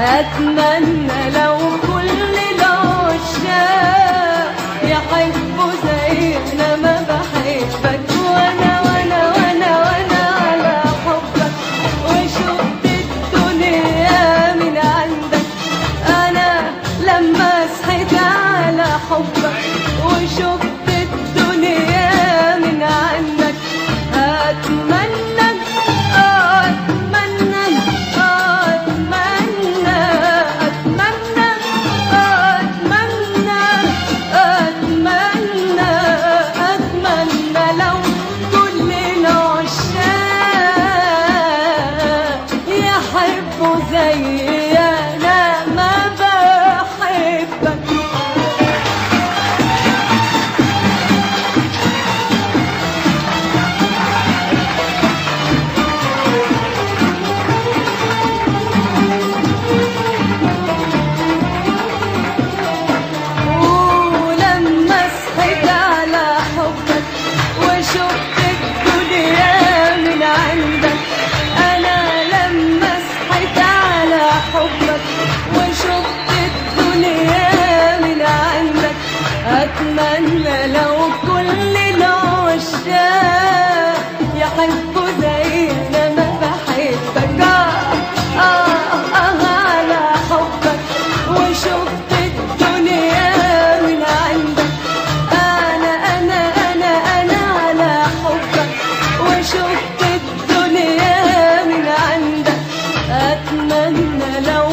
أتمنى لو كل العشاق يحبوا زي أنا ما بحبك، وأنا وأنا وأنا وأنا على حبك، وشفت الدنيا من عندك. أنا لما صحيت على حبك وشفت الدنيا من عندك. أتمنى أتمنى أتمنى أتمنى أتمنى أتمنى أتمنى لو كل العشاق يحبوا زي أنا ما بحبك. ولما صحيت على حبك وشفت الدنيا من عندك. أنا لما صحيت على حبك وشفت الدنيا من عندك. أتمنى لو كل العشاق يحبوا زي أنا ما بحبك. على حبك وشفت الدنيا من عندك. أنا على حبك وشفت الدنيا من عندك. أتمنى لو